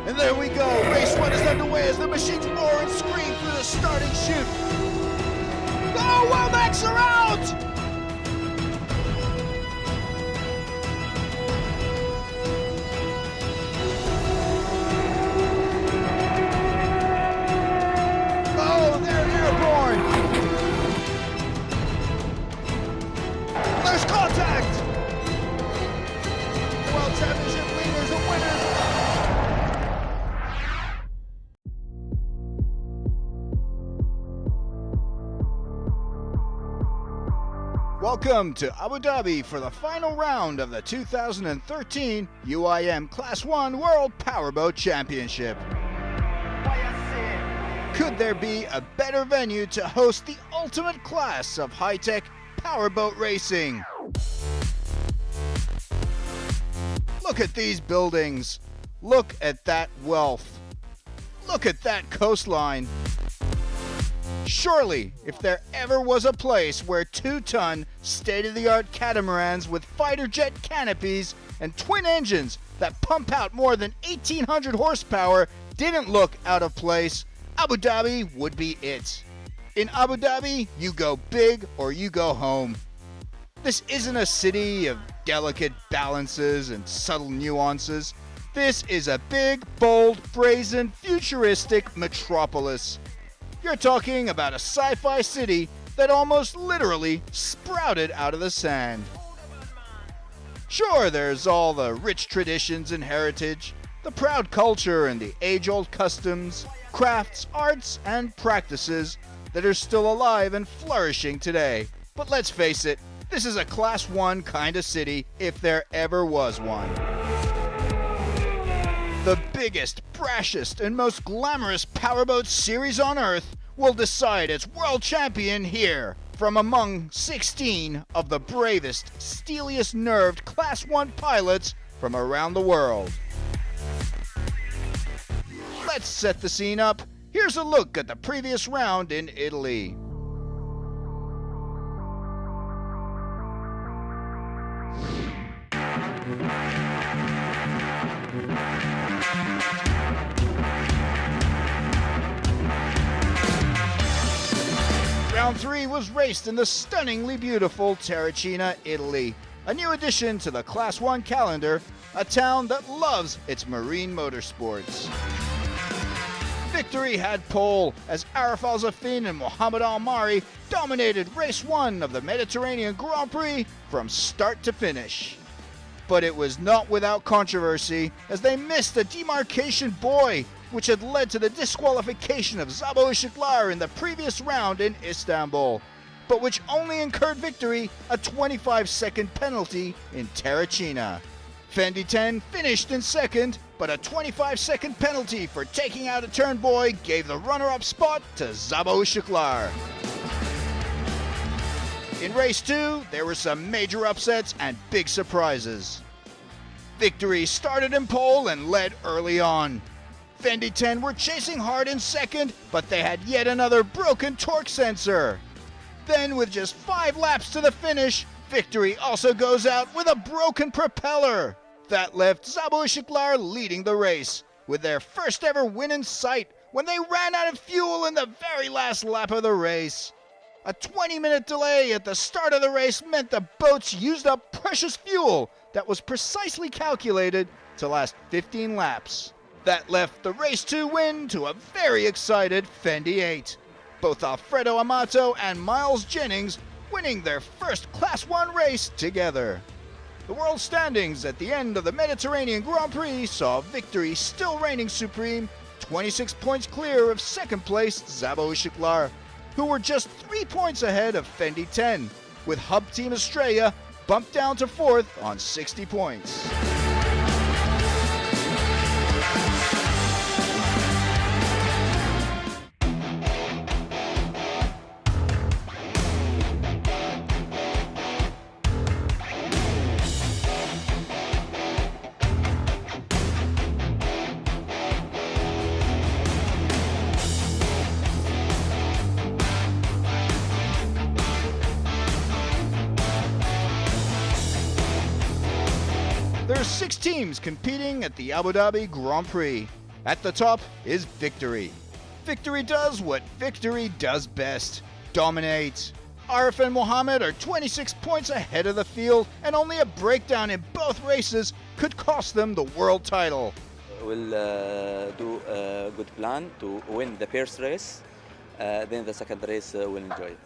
And there we go. Race 1 is underway as the machines roar and scream through the starting chute. Oh, well, Max are out! Oh, they're airborne! There's contact! World Championship leaders and winners! Welcome to Abu Dhabi for the final round of the 2013 UIM Class 1 World Powerboat Championship. Could there be a better venue to host the ultimate class of high-tech powerboat racing? Look at these buildings. Look at that wealth. Look at that coastline. Surely, if there ever was a place where 2-ton, state-of-the-art catamarans with fighter jet canopies and twin engines that pump out more than 1,800 horsepower didn't look out of place, Abu Dhabi would be it. In Abu Dhabi, you go big or you go home. This isn't a city of delicate balances and subtle nuances. This is a big, bold, brazen, futuristic metropolis. You're talking about a sci-fi city that almost literally sprouted out of the sand. Sure, there's all the rich traditions and heritage, the proud culture and the age-old customs, crafts, arts, and practices that are still alive and flourishing today. But let's face it, this is a Class 1 kind of city if there ever was one. The biggest, brashest, and most glamorous powerboat series on Earth will decide its world champion here from among 16 of the bravest, steeliest nerved Class 1 pilots from around the world. Let's set the scene up. Here's a look at the previous round in Italy. Round 3 was raced in the stunningly beautiful Terracina, Italy, a new addition to the Class 1 calendar, a town that loves its marine motorsports. Victory had pole as Arif Al-Zafin and Mohammed Al-Mari dominated race 1 of the Mediterranean Grand Prix from start to finish. But it was not without controversy as they missed a demarcation buoy, which had led to the disqualification of ZaboRacing in the previous round in Istanbul, but which only incurred Victory a 25-second penalty in Terracina. Fendi 10 finished in second, but a 25-second penalty for taking out a turn buoy gave the runner-up spot to ZaboRacing. In race 2, there were some major upsets and big surprises. Victory started in pole and led early on. Fendi 10 were chasing hard in second, but they had yet another broken torque sensor. Then, with just 5 laps to the finish, Victory also goes out with a broken propeller. That left ZaboRacing leading the race, with their first ever win in sight when they ran out of fuel in the very last lap of the race. A 20-minute delay at the start of the race meant the boats used up precious fuel that was precisely calculated to last 15 laps. That left the race 2 win to a very excited Fendi 8. Both Alfredo Amato and Miles Jennings winning their first Class 1 race together. The world standings at the end of the Mediterranean Grand Prix saw Victory still reigning supreme, 26 points clear of second place ZaboRacing, who were just 3 points ahead of Fendi 10, with Hub Team Australia bumped down to 4th on 60 points. There are 6 teams competing at the Abu Dhabi Grand Prix. At the top is Victory. Victory does what Victory does best: dominate. Arif and Mohammed are 26 points ahead of the field, and only a breakdown in both races could cost them the world title. We'll do a good plan to win the first race, then the second race we'll enjoy it.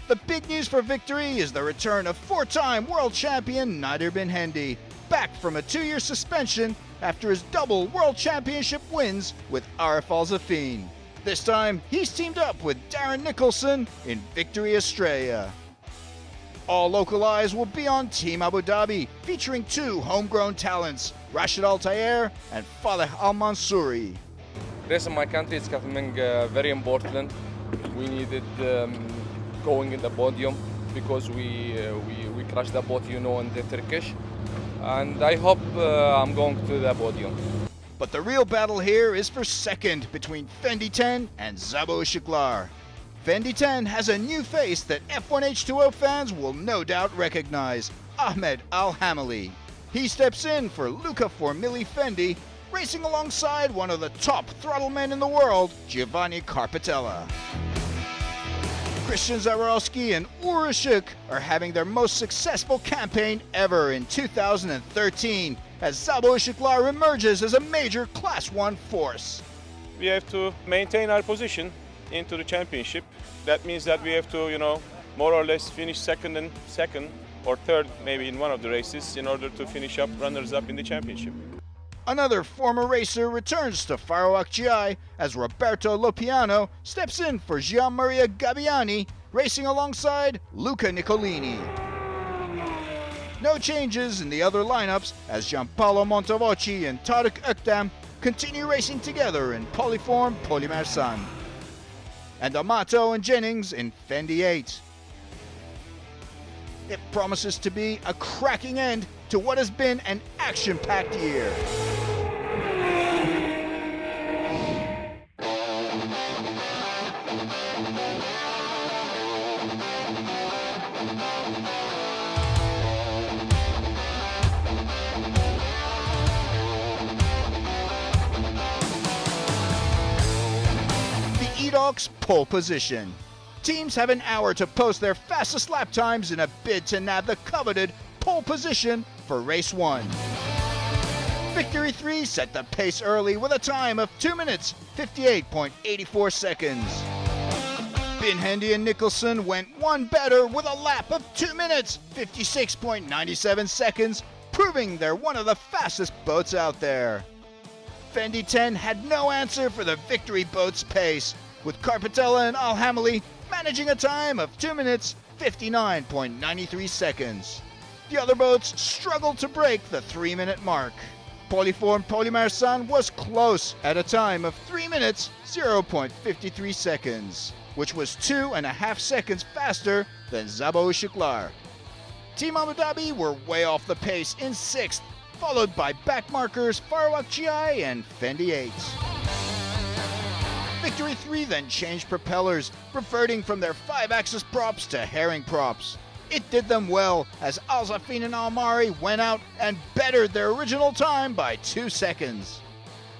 The big news for Victory is the return of four-time world champion Nadir bin Hendi, back from a 2-year suspension after his double world championship wins with Arif Al-Zafin. This time, he's teamed up with Darren Nicholson in Victory Australia. All local eyes will be on Team Abu Dhabi, featuring two homegrown talents, Rashid Al-Tayer and Faleh Al-Mansouri. Race in my country is becoming very important. We needed going in the podium because we crashed the boat, in the Turkish. And I hope I'm going to the podium. But the real battle here is for second between Fendi 10 and Zabo Shiklar. Fendi 10 has a new face that F1 H2O fans will no doubt recognize: Ahmed Al-Hamali. He steps in for Luca Formili Fendi, racing alongside one of the top throttle men in the world, Giovanni Carpitella. Christian Zaborowski and Urushuk are having their most successful campaign ever in 2013, as Zabo Shiklar emerges as a major Class 1 force. We have to maintain our position into the championship. That means that we have to, more or less finish second or third, maybe in one of the races, in order to finish up runners-up in the championship. Another former racer returns to Faro Akciai as Roberto Lopiano steps in for Gianmaria Gabbiani, racing alongside Luca Nicolini. No changes in the other lineups as Gianpaolo Montavoci and Tarek Öktem continue racing together in Polyform Polymer Sun, and Amato and Jennings in Fendi 8. It promises to be a cracking end to what has been an action-packed year. Edok's pole position. Teams have an hour to post their fastest lap times in a bid to nab the coveted pole position for race 1. Victory 3 set the pace early with a time of 2 minutes 58.84 seconds. Bin Hendi and Nicholson went one better with a lap of 2 minutes 56.97 seconds, proving they're one of the fastest boats out there. Fendi 10 had no answer for the Victory boat's pace, with Carpitella and Al-Hamali managing a time of 2 minutes 59.93 seconds. The other boats struggled to break the 3-minute mark. Polyform Polymer Sun was close at a time of 3 minutes 0.53 seconds, which was 2.5 seconds faster than Zabo Shiklar. Team Abu Dhabi were way off the pace in 6th, followed by backmarkers Faro Akciai and Fendi 8. Victory 3 then changed propellers, reverting from their 5-axis props to herring props. It did them well, as Al-Zafin and Al-Mari went out and bettered their original time by 2 seconds.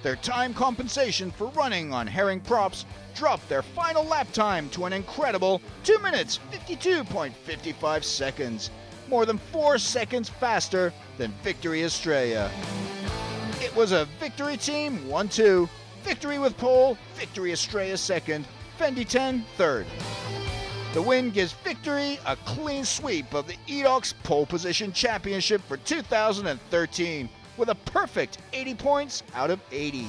Their time compensation for running on herring props dropped their final lap time to an incredible 2 minutes 52.55 seconds, more than 4 seconds faster than Victory Australia. It was a Victory team 1-2, Victory with pole, Victory Australia second, Fendi 10 third. The win gives Victory a clean sweep of the Edok's pole position championship for 2013 with a perfect 80 points out of 80.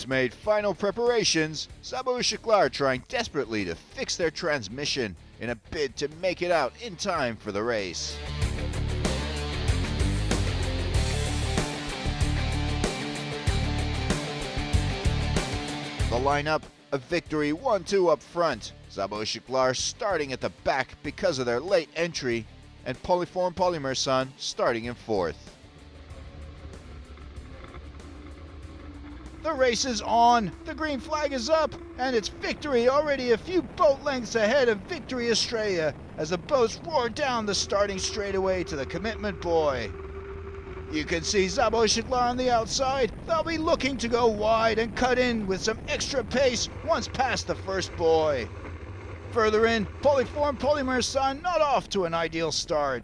Made final preparations, Zabo Shiklar trying desperately to fix their transmission in a bid to make it out in time for the race. The lineup, a Victory 1-2 up front, Zabo Shiklar starting at the back because of their late entry, and Polyform Polymerson starting in 4th. The race is on, the green flag is up, and it's Victory already a few boat lengths ahead of Victory Australia as the boats roar down the starting straightaway to the commitment buoy. You can see ZaboRacing on the outside. They'll be looking to go wide and cut in with some extra pace once past the first buoy. Further in, Polyform Polymerson not off to an ideal start.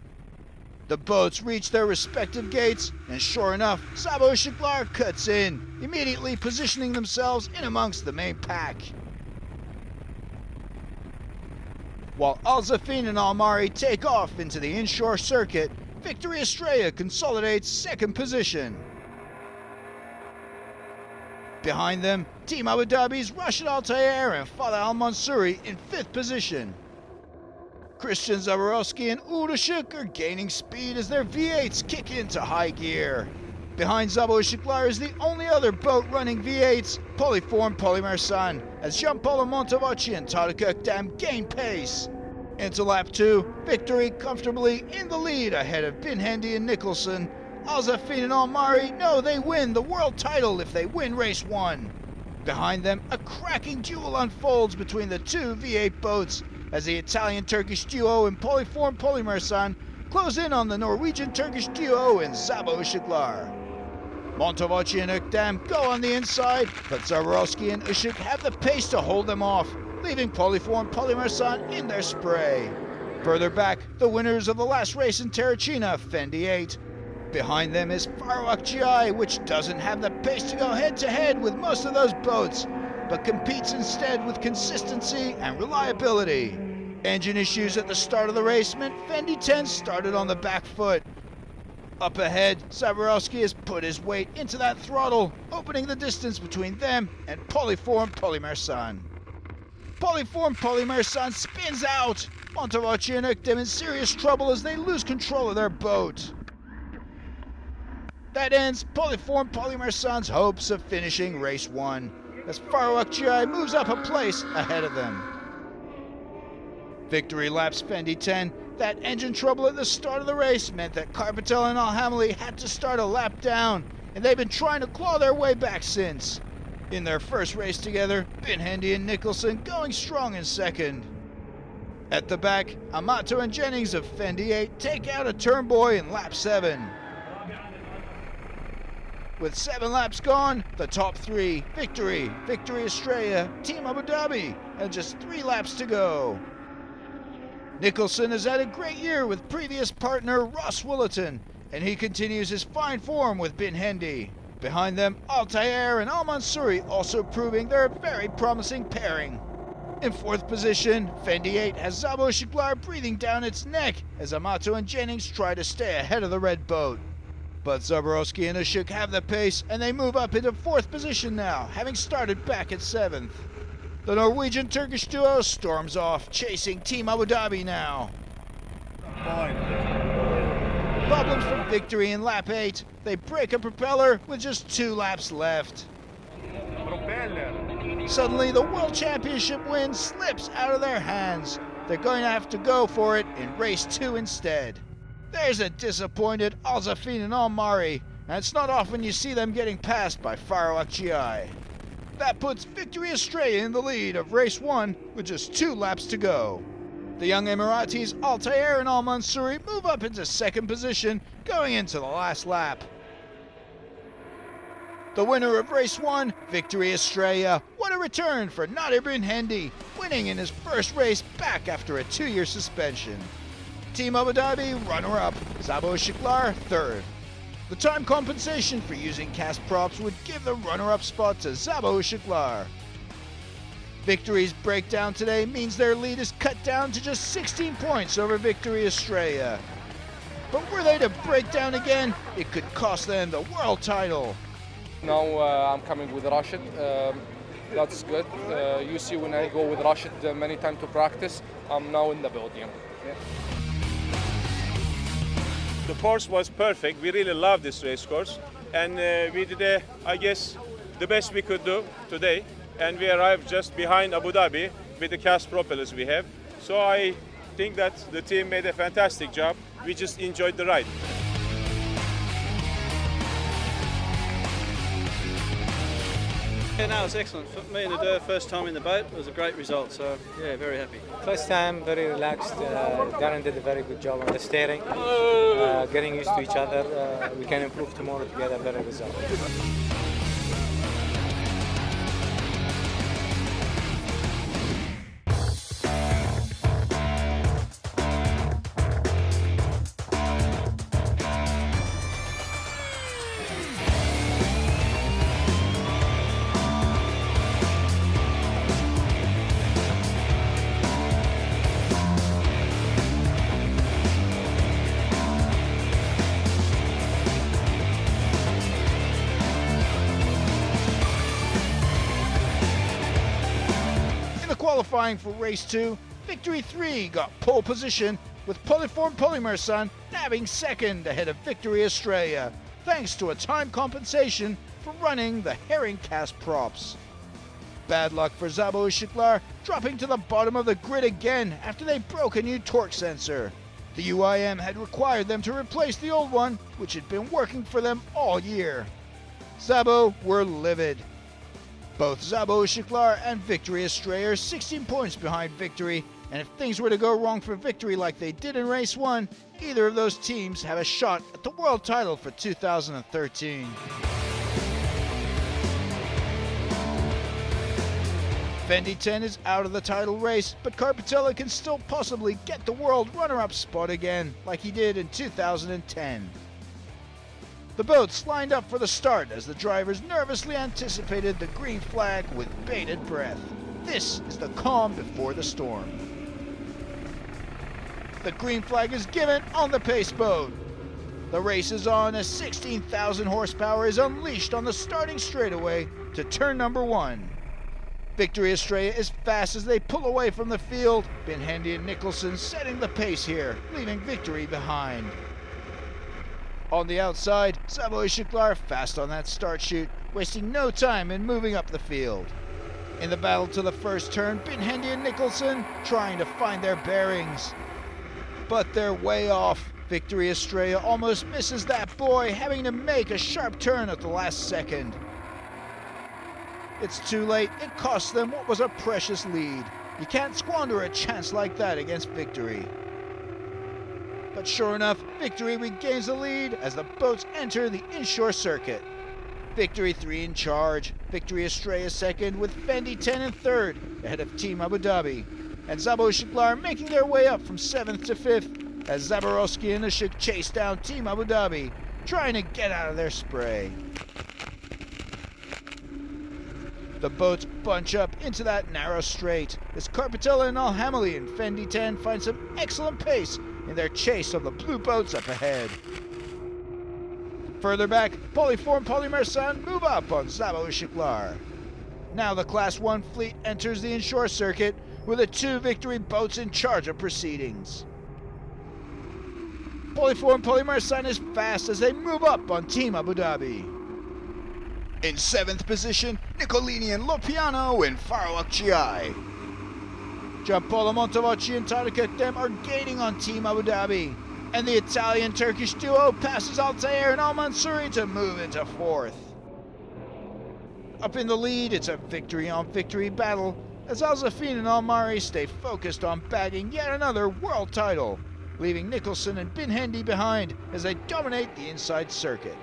The boats reach their respective gates, and sure enough, ZaboRacing cuts in, immediately positioning themselves in amongst the main pack. While Al-Zafin and Al-Mari take off into the inshore circuit, Victory Australia consolidates 2nd position. Behind them, Team Abu Dhabi's Rashid Al-Tayer and Fatah Al-Mansouri in 5th position. Christian Zaborowski and Udashuk are gaining speed as their V8s kick into high gear. Behind ZaboRacing is the only other boat running V8s, Polyform Polymerson, as Giampaolo Montevocchi and Tarek Öktem gain pace. Into lap 2, Victory comfortably in the lead ahead of Bin Hendy and Nicholson. Al-Zafin and Al-Mari know they win the world title if they win race 1. Behind them, a cracking duel unfolds between the two V8 boats as the Italian-Turkish duo in Polyform Polymerson close in on the Norwegian-Turkish duo in ZaboRacing. Montevocchi and Öktem go on the inside, but Zaborowski and Ushuk have the pace to hold them off, leaving Polyform Polymerson in their spray. Further back, the winners of the last race in Terracina, Fendi 8. Behind them is Farawak GI, which doesn't have the pace to go head-to-head with most of those boats, but competes instead with consistency and reliability. Engine issues at the start of the race meant Fendi 10 started on the back foot. Up ahead, Zaborowski has put his weight into that throttle, opening the distance between them and Polyform Polymerson. Polyform Polymerson spins out. Montevocchi and Öktem in serious trouble as they lose control of their boat. That ends Polyform Polymerson's hopes of finishing race 1, as Farawak GI moves up a place ahead of them. Victory laps Fendi 10. That engine trouble at the start of the race meant that Carpetel and Al-Hamli had to start a lap down, and they've been trying to claw their way back since. In their first race together, Bin Hendy and Nicholson going strong in 2nd. At the back, Amato and Jennings of Fendi 8 take out a turnboy in lap 7. With 7 laps gone, the top 3, Victory, Victory Australia, Team Abu Dhabi, and just 3 laps to go. Nicholson has had a great year with previous partner Ross Willerton, and he continues his fine form with Bin Hendy. Behind them, Al-Tayer and Al-Mansouri also proving they're a very promising pairing. In 4th position, Fendi 8 has ZaboRacing breathing down its neck as Amato and Jennings try to stay ahead of the red boat. But Zaborowski and Ushuk have the pace, and they move up into 4th position now, having started back at 7th. The Norwegian-Turkish duo storms off, chasing Team Abu Dhabi now. Problems for Victory in lap 8. They break a propeller with just 2 laps left. Suddenly, the World Championship win slips out of their hands. They're going to have to go for it in race 2 instead. There's a disappointed Al-Zafin and Al-Mari, and it's not often you see them getting passed by Farawak GI. That puts Victory Australia in the lead of race 1 with just 2 laps to go. The young Emiratis Al-Tayer and Al-Mansouri move up into 2nd position going into the last lap. The winner of race 1, Victory Australia. What a return for Nadir Bin Hendy, winning in his first race back after a 2-year suspension. Team Abu Dhabi runner-up, ZaboRacing 3rd. The time compensation for using cast props would give the runner-up spot to ZaboRacing. Victory's breakdown today means their lead is cut down to just 16 points over Victory Australia. But were they to break down again, it could cost them the world title. Now I'm coming with Rashid. That's good. You see, when I go with Rashid many times to practice, I'm now in the podium. Yeah. The course was perfect. We really loved this race course, and we did, I guess, the best we could do today. And we arrived just behind Abu Dhabi with the cast propellers we have. So I think that the team made a fantastic job. We just enjoyed the ride. Yeah, no, it was excellent. For me and Adair, first time in the boat, it was a great result, so yeah, very happy. First time, very relaxed. Darren did a very good job on the steering. Getting used to each other. We can improve tomorrow to get a better result. Qualifying for race 2, Victory 3 got pole position with Polyform Polymerson nabbing second ahead of Victory Australia, thanks to a time compensation for running the herring cast props. Bad luck for ZaboRacing, dropping to the bottom of the grid again after they broke a new torque sensor. The UIM had required them to replace the old one, which had been working for them all year. Zabo were livid. Both ZaboRacing and Victory Australia are 16 points behind Victory, and if things were to go wrong for Victory like they did in race 1, either of those teams have a shot at the world title for 2013. Fendi 10 is out of the title race, but Carpatella can still possibly get the world runner-up spot again, like he did in 2010. The boats lined up for the start as the drivers nervously anticipated the green flag with bated breath. This is the calm before the storm. The green flag is given on the pace boat. The race is on as 16,000 horsepower is unleashed on the starting straightaway to turn number 1. Victory Australia is fast as they pull away from the field. Ben Handy and Nicholson setting the pace here, leaving Victory behind. On the outside, ZaboRacing fast on that start chute, wasting no time in moving up the field. In the battle to the first turn, Ben Handy and Nicholson trying to find their bearings. But they're way off. Victory Australia almost misses that boy, having to make a sharp turn at the last second. It's too late. It costs them what was a precious lead. You can't squander a chance like that against Victory. But sure enough, Victory regains the lead as the boats enter the inshore circuit. Victory 3 in charge, Victory Australia second with Fendi 10 in third, ahead of Team Abu Dhabi. And ZaboRacing making their way up from 7th to 5th as Zaborowski and Ashik chase down Team Abu Dhabi, trying to get out of their spray. The boats bunch up into that narrow straight as Carpatella and Alhamali and Fendi 10 find some excellent pace in their chase of the blue boats up ahead. Further back, Polyform Polymerson move up on ZaboRacing. Now the Class 1 fleet enters the inshore circuit with the 2 Victory boats in charge of proceedings. Polyform Polymerson is fast as they move up on Team Abu Dhabi. In 7th position, Nicolini and Lopiano and Faro Akciai. Giampolo Montevocchi and Tarek Ekdem are gaining on Team Abu Dhabi, and the Italian-Turkish duo passes Altair and Al-Mansouri to move into 4th. Up in the lead, it's a victory-on-victory battle, as Al-Zafin and Al-Mari stay focused on bagging yet another world title, leaving Nicholson and Bin Hendy behind as they dominate the inside circuit.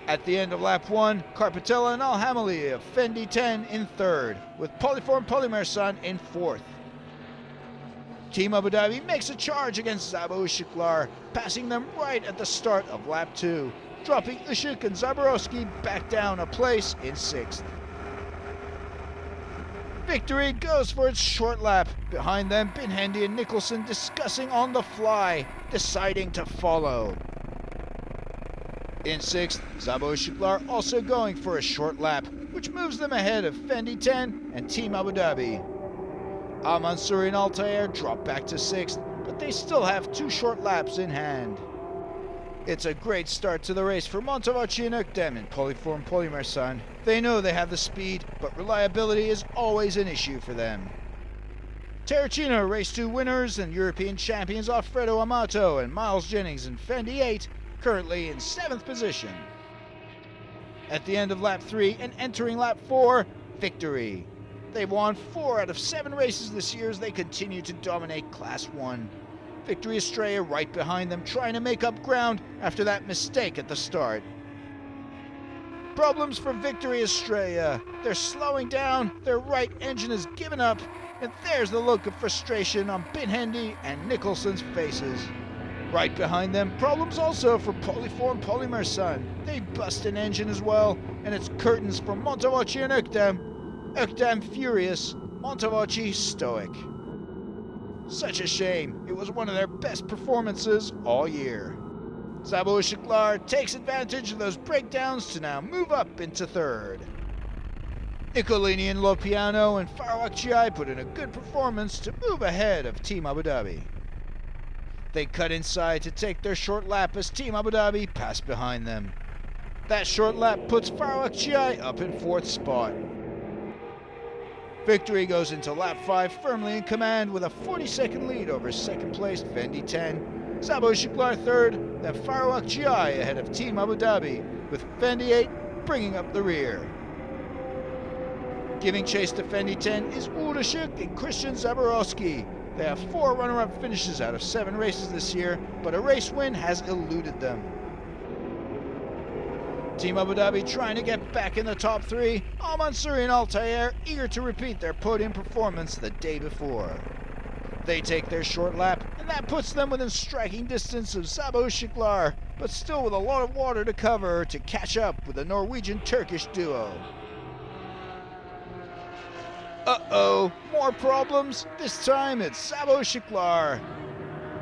At the end of lap 1, Carpatella and Alhamali of Fendi 10 in 3rd, with Polyform Polymerson in 4th. Team Abu Dhabi makes a charge against ZaboRacing, passing them right at the start of lap 2, dropping Ushuk and Zaborowski back down a place in 6th. Victory goes for its short lap. Behind them, Bin Hendy and Nicholson discussing on the fly, deciding to follow. In 6th, ZaboRacing also going for a short lap, which moves them ahead of Fendi 10 and Team Abu Dhabi. Al-Mansouri and Altair drop back to 6th, but they still have 2 short laps in hand. It's a great start to the race for Montevocchi and Ekdem in Polyform Polymerson. They know they have the speed, but reliability is always an issue for them. Terracina Race 2 winners and European champions Alfredo Amato and Miles Jennings in Fendi 8, currently in 7th position. At the end of lap 3 and entering lap 4, victory. They've won 4 out of 7 races this year as they continue to dominate Class 1. Victory Estrella right behind them, trying to make up ground after that mistake at the start. Problems for Victory Estrella. They're slowing down, their right engine has given up, and there's the look of frustration on Binhendi and Nicholson's faces. Right behind them, problems also for Polyform Polymer Sun. They bust an engine as well, and it's curtains for Montavoci and Öktem. Öktem furious, Montavoci stoic. Such a shame, it was one of their best performances all year. ZaboRacing takes advantage of those breakdowns to now move up into 3rd. Nicolini and Lopiano and Farawak put in a good performance to move ahead of Team Abu Dhabi. They cut inside to take their short lap as Team Abu Dhabi passed behind them. That short lap puts Farawak up in 4th spot. Victory goes into lap 5 firmly in command with a 40-second lead over 2nd placed Fendi 10. ZaboRacing 3rd, then Farawak ahead of Team Abu Dhabi, with Fendi 8 bringing up the rear. Giving chase to Fendi 10 is Udashuk and Christian Zaborowski. They have 4 runner-up finishes out of 7 races this year, but a race win has eluded them. Team Abu Dhabi trying to get back in the top 3. Al Mansouri and Altair eager to repeat their podium performance the day before. They take their short lap, and that puts them within striking distance of ZaboRacing, but still with a lot of water to cover to catch up with the Norwegian-Turkish duo. Uh-oh, more problems. This time it's ZaboRacing.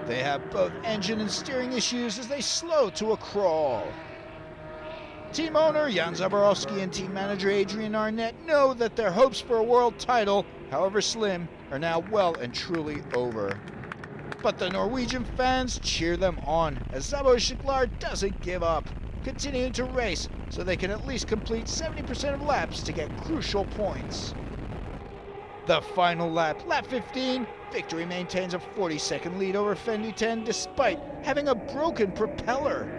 They have both engine and steering issues as they slow to a crawl. Team owner Jan Zaborowski and team manager Adrian Arnett know that their hopes for a world title, however slim, are now well and truly over. But the Norwegian fans cheer them on as ZaboRacing doesn't give up, continuing to race so they can at least complete 70% of laps to get crucial points. The final lap, lap 15, Victory maintains a 40-second lead over Fendi 10 despite having a broken propeller.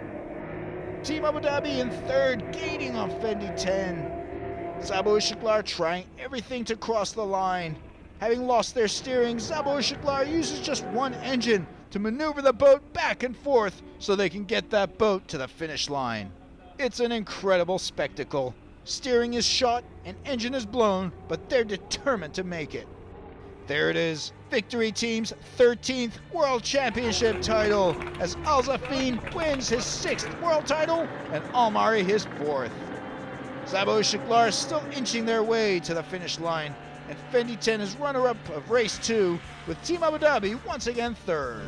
Team Abu Dhabi in 3rd, gaining on Fendi 10. ZaboRacing trying everything to cross the line. Having lost their steering, ZaboRacing uses just one engine to maneuver the boat back and forth so they can get that boat to the finish line. It's an incredible spectacle. Steering is shot and engine is blown, but they're determined to make it. There it is, Victory Team's 13th World Championship title as Al Zafin wins his 6th world title and Almari his 4th. ZaboRacing still inching their way to the finish line, and Fendi 10 is runner-up of race 2 with Team Abu Dhabi once again 3rd.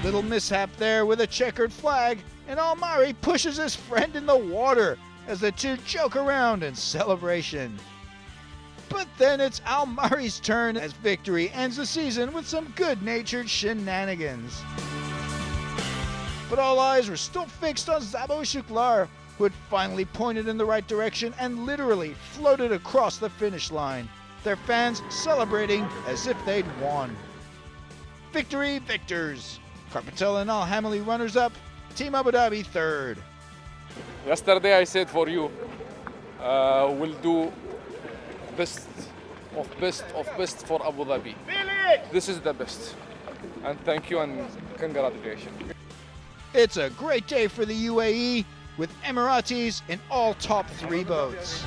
Little mishap there with a checkered flag, and Almari pushes his friend in the water as the two joke around in celebration. But then it's Almari's turn as Victory ends the season with some good-natured shenanigans. But all eyes were still fixed on ZaboRacing, who had finally pointed in the right direction and literally floated across the finish line, their fans celebrating as if they'd won. Victory victors! Carpentella and Al-Hamili runners-up, Team Abu Dhabi 3rd. Yesterday I said for you, we'll do best for Abu Dhabi. This is the best. And thank you and congratulations. It's a great day for the UAE with Emiratis in all top 3 boats.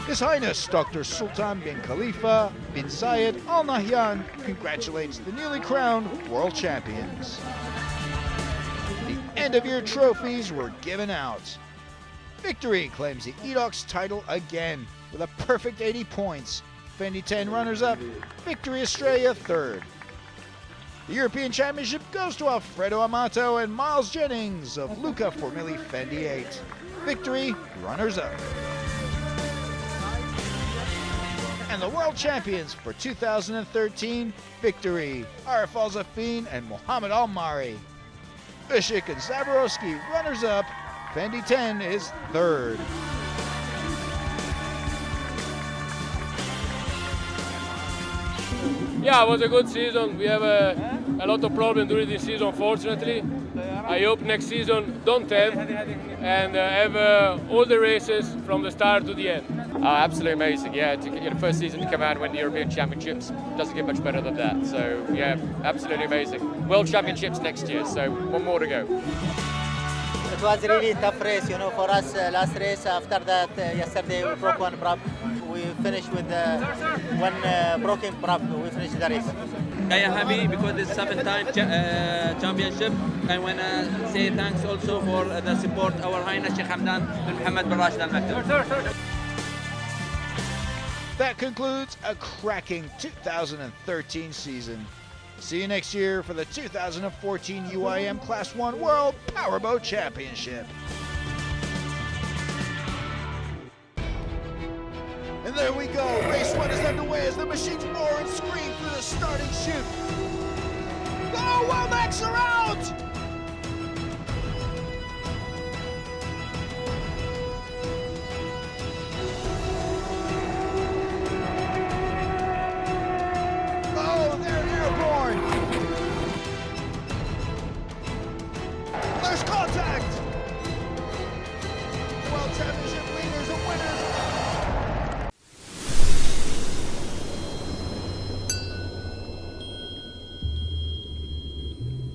His Highness Dr. Sultan bin Khalifa bin Zayed Al Nahyan congratulates the newly crowned world champions. The end-of-year trophies were given out. Victory claims the EDOX title again with a perfect 80 points. Fendi 10 runners-up, Victory Estrella 3rd. The European Championship goes to Alfredo Amato and Miles Jennings of Luca Formili Fendi 8. Victory runners-up. And the world champions for 2013, Victory, Arif Al Zafin and Mohammed Almari. Bishik and Zaborowski runners-up, Fendi 10 is 3rd. Yeah, it was a good season. We have a lot of problems during this season, unfortunately. I hope next season don't have, and have all the races from the start to the end. Absolutely amazing, yeah. To get your first season to come out and win the European Championships doesn't get much better than that. So, yeah, absolutely amazing. World Championships next year, so one more to go. It was really a tough race, you know, for us. Last race, after that, yesterday we broke one prop. We finished with one broken prop. We finished the race. I am happy because it's 7-time championship. I want to say thanks also for the support our Highness Sheikh Hamdan bin Mohammed bin Rashid Al Maktoum. That concludes a cracking 2013 season. See you next year for the 2014 UIM Class 1 World Powerboat Championship. And there we go. Race 1 is underway as the machines roar and scream through the starting chute. Oh, Womack's are out!